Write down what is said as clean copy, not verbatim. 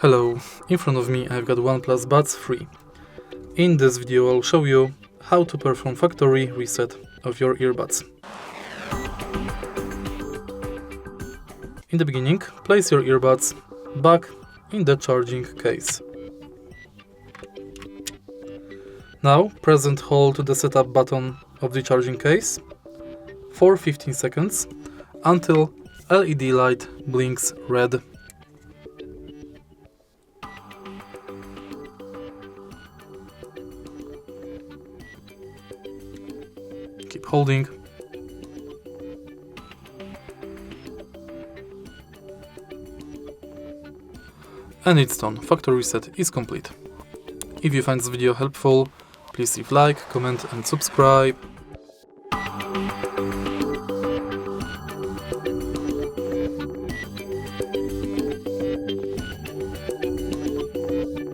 Hello, in front of me I've got OnePlus Buds 3. In this video I'll show you how to perform factory reset of your earbuds. In the beginning, place your earbuds back in the charging case. Now press and hold the setup button of the charging case for 15 seconds until LED light blinks red. Keep holding. And it's done. Factory reset is complete. If you find this video helpful, please leave like, comment and subscribe.